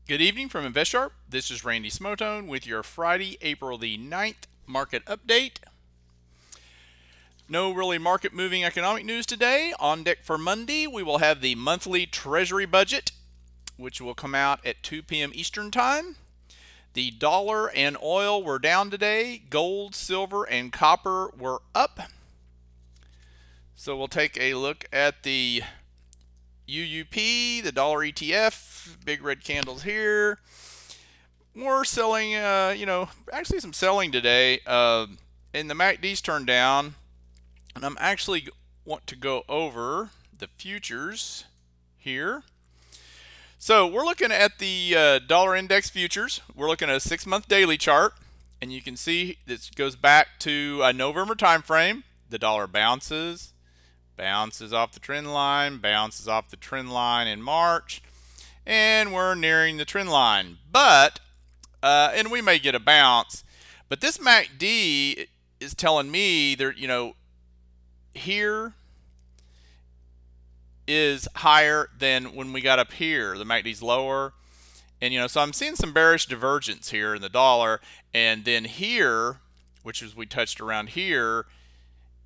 Good evening from InvestSharp. This is Randy Smotone with your Friday, April the 9th market update. No really market moving economic news today. On deck for Monday, we will have the monthly Treasury budget, which will come out at 2 p.m. Eastern Time. The dollar and oil were down today. Gold, silver, and copper were up. So we'll take a look at the UUP, the dollar ETF, big red candles here. More selling, actually some selling today. And the MACD's turned down. And I'm actually want to go over the futures here. So we're looking at the dollar index futures. We're looking at a 6-month daily chart. And you can see this goes back to a November time frame. The dollar bounces off the trend line, bounces off the trend line in March. And we're nearing the trend line. And we may get a bounce, but this MACD is telling me there, here is higher than when we got up here. The MACD's lower, and so I'm seeing some bearish divergence here in the dollar, and then here, which is we touched around here,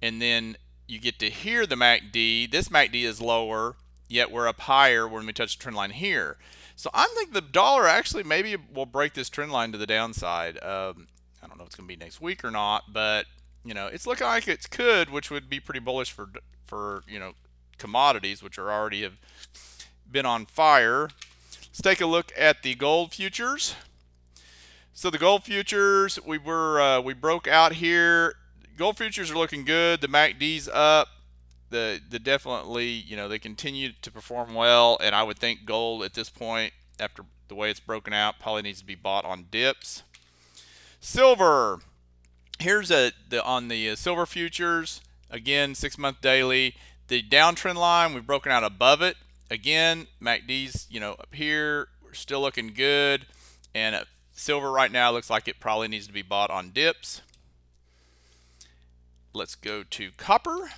and then you get to here the MACD. This MACD is lower, yet we're up higher when we touch the trend line here. So I'm thinking the dollar actually maybe will break this trend line to the downside. I don't know if it's going to be next week or not, but it's looking like it could, which would be pretty bullish for commodities, which are already have been on fire. Let's take a look at the gold futures. So the gold futures, we broke out here. Gold futures are looking good. The MACD's up. The definitely, they continue to perform well, and I would think gold at this point, after the way it's broken out, probably needs to be bought on dips. Silver, here's on the silver futures, again 6-month daily. The downtrend line, we've broken out above it. Again, MACD's up here, we're still looking good, and silver right now looks like it probably needs to be bought on dips. Let's go to copper.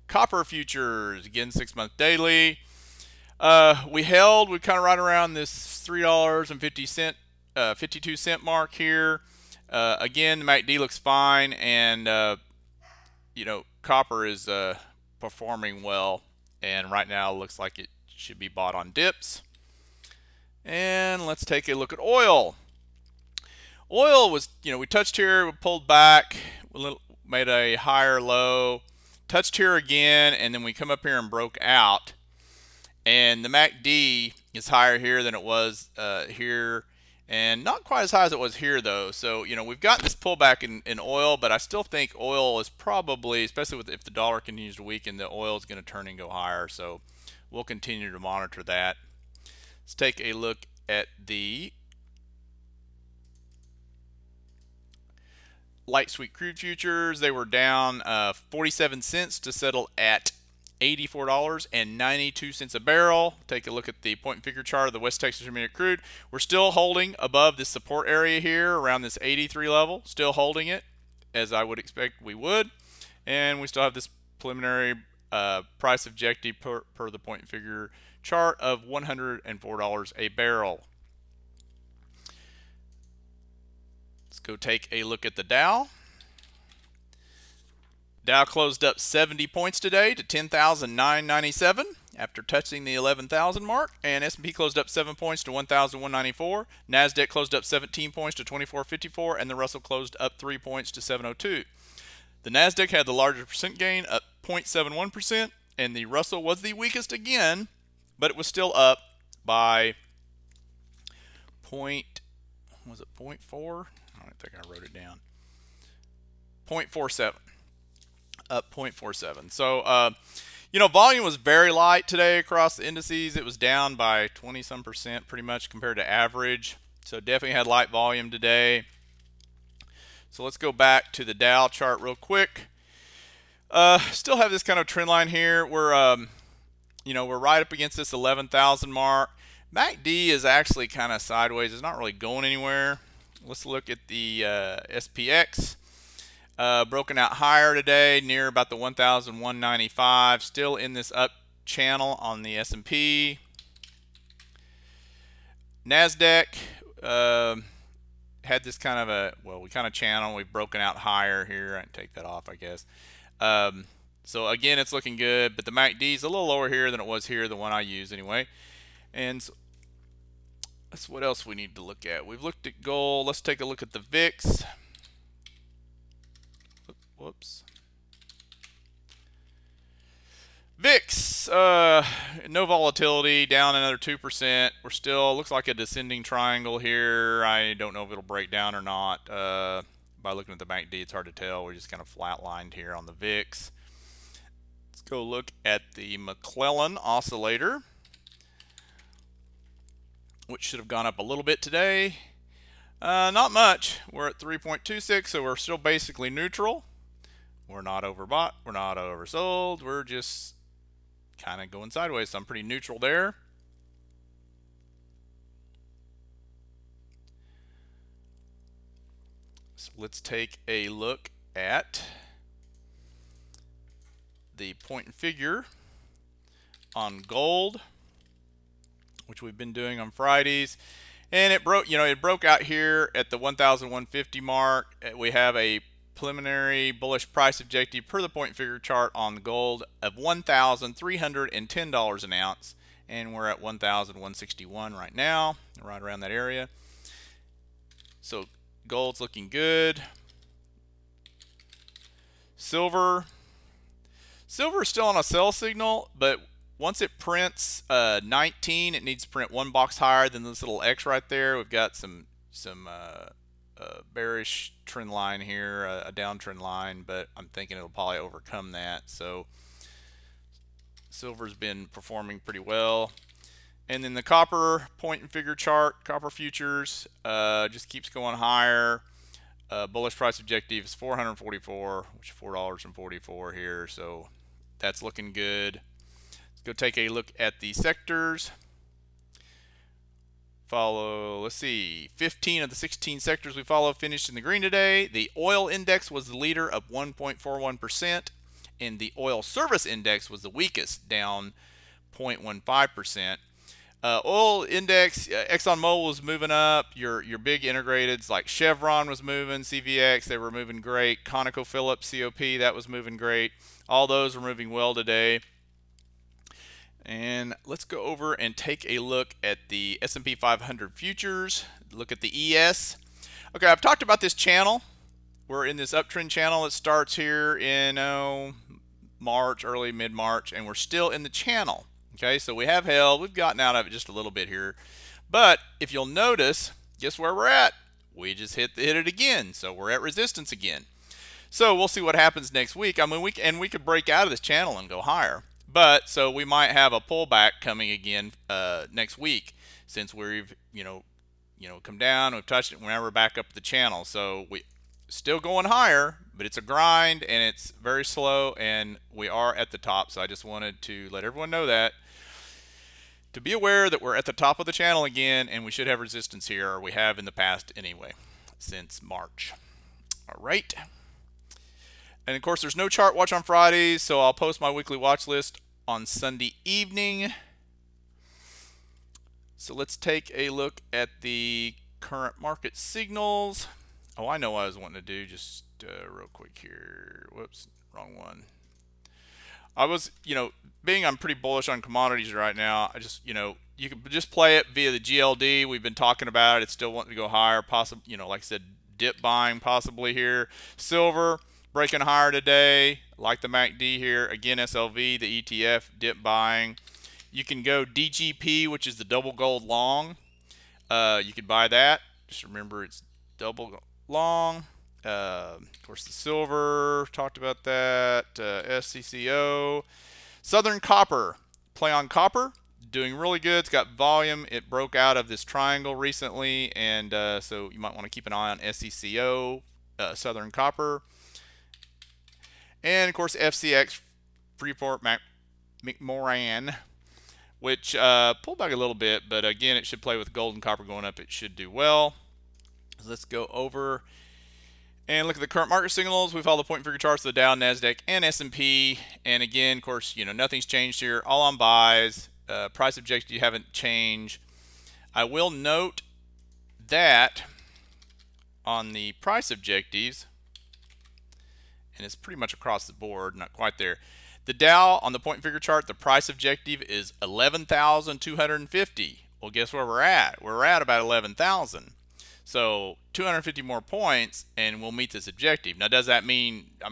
Copper futures, again 6-month daily. We kind of right around this $3.50 52-cent mark here. Again, the MACD looks fine, and copper is performing well, and right now it looks like it should be bought on dips. And let's take a look at oil. Oil was, we touched here, we pulled back, made a higher low, touched here again, and then we come up here and broke out, and the MACD is higher here than it was here, and not quite as high as it was here though. So we've got this pullback in oil, but I still think oil is probably, especially if the dollar continues to weaken, the oil is going to turn and go higher. So we'll continue to monitor that. Let's take a look at the light sweet crude futures. They were down 47 cents to settle at $84.92 a barrel. Take a look at the point and figure chart of the West Texas Intermediate crude. We're still holding above this support area here around this 83 level, still holding it as I would expect we would, and we still have this preliminary price objective per the point and figure chart of $104 a barrel. Let's go take a look at the Dow. Dow closed up 70 points today to 10,997 after touching the 11,000 mark, and S&P closed up 7 points to 1,194. Nasdaq closed up 17 points to 2454, and the Russell closed up 3 points to 702. The Nasdaq had the largest percent gain, up 0.71%, and the Russell was the weakest again, but it was still up by was it 0.4? I don't think I wrote it down. 0.47. Up 0.47. So, volume was very light today across the indices. It was down by 20-some% pretty much compared to average. So definitely had light volume today. So let's go back to the Dow chart real quick. Still have this kind of trend line here. We're right up against this 11,000 mark. MACD is actually kind of sideways. It's not really going anywhere. Let's look at the SPX. Broken out higher today, near about the 1,195. Still in this up channel on the S&P. NASDAQ had this kind of we kind of channel. We've broken out higher here. I can take that off, I guess. So again, it's looking good, but the MACD is a little lower here than it was here, the one I use anyway. And so that's what else we need to look at. We've looked at gold. Let's take a look at the VIX. Whoops. VIX, no volatility, down another 2%. We're still, looks like a descending triangle here. I don't know if it'll break down or not. By looking at the MACD, it's hard to tell. We're just kind of flatlined here on the VIX. Let's go look at the McClellan oscillator, which should have gone up a little bit today. Not much. We're at 3.26, so we're still basically neutral. We're not overbought. We're not oversold. We're just kind of going sideways, so I'm pretty neutral there. So let's take a look at the point and figure on gold, which we've been doing on Fridays. And it broke out here at the 1,150 mark. We have a preliminary bullish price objective per the point and figure chart on gold of $1,310 an ounce, and we're at 1,161 right now, right around that area. So gold's looking good. Silver is still on a sell signal, but once it prints 19, it needs to print one box higher than this little X right there. We've got some bearish trend line here, a downtrend line, but I'm thinking it'll probably overcome that. So silver's been performing pretty well. And then the copper point and figure chart, copper futures, just keeps going higher. Bullish price objective is 444, which is $4.44 here, so that's looking good. Let's go take a look at the sectors. Let's see, 15 of the 16 sectors we follow finished in the green today. The oil index was the leader of 1.41%, and the oil service index was the weakest, down 0.15%. Oil index, ExxonMobil was moving up. Your big integrateds like Chevron was moving, CVX, they were moving great. ConocoPhillips, COP, that was moving great. All those were moving well today. And let's go over and take a look at the S&P 500 futures. Look at the ES. Okay, I've talked about this channel. We're in this uptrend channel that starts here in March, early mid-March, and we're still in the channel. Okay, so we have held. We've gotten out of it just a little bit here. But if you'll notice, guess where we're at? We just hit it again. So we're at resistance again. So we'll see what happens next week. I mean, we could break out of this channel and go higher. But so we might have a pullback coming again next week, since we've come down, we've touched it, and now we're back up the channel. So we still going higher, but it's a grind and it's very slow, and we are at the top. So I just wanted to let everyone know that, to be aware that we're at the top of the channel again, and we should have resistance here, or we have in the past anyway, since March. All right. And of course, there's no chart watch on Fridays, so I'll post my weekly watch list on Sunday evening. So let's take a look at the current market signals. Oh, I know what I was wanting to do, just real quick here. Whoops, wrong one. I was, being I'm pretty bullish on commodities right now. I just, you can just play it via the GLD. We've been talking about it. It's still wanting to go higher, possibly, like I said, dip buying possibly here. Silver breaking higher today, like the MACD here. Again, SLV, the ETF, dip buying. You can go DGP, which is the double gold long. You could buy that. Just remember, it's double long. Of course, the silver, talked about that. SCCO. Southern Copper, play on copper, doing really good. It's got volume. It broke out of this triangle recently, and so you might want to keep an eye on SCCO, Southern Copper. And of course, FCX, Freeport McMoran, which pulled back a little bit, but again, it should play with gold and copper going up. It should do well. So let's go over and look at the current market signals. We follow the point and figure charts of the Dow, NASDAQ, and S&P. And again, of course, nothing's changed here. All on buys. Price objective haven't changed. I will note that on the price objectives, and it's pretty much across the board, not quite there. The Dow on the point and figure chart, the price objective is 11,250. Well, guess where we're at? We're at about 11,000. So 250 more points and we'll meet this objective. Now, does that mean, that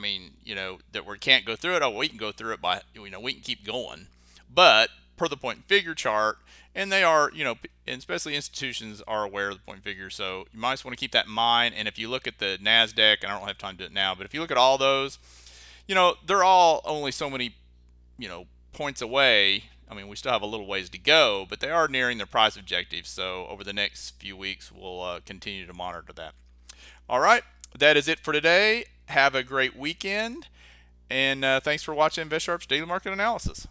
we can't go through it? Oh, we can go through it by, we can keep going. But per the point and figure chart, and they are, and especially institutions are aware of the point and figure, so you might just want to keep that in mind. And if you look at the NASDAQ, and I don't have time to do it now, but if you look at all those, they're all only so many, points away. I mean, we still have a little ways to go, but they are nearing their price objectives. So over the next few weeks, we'll continue to monitor that. All right, that is it for today. Have a great weekend, and thanks for watching InvestSharp's Daily Market Analysis.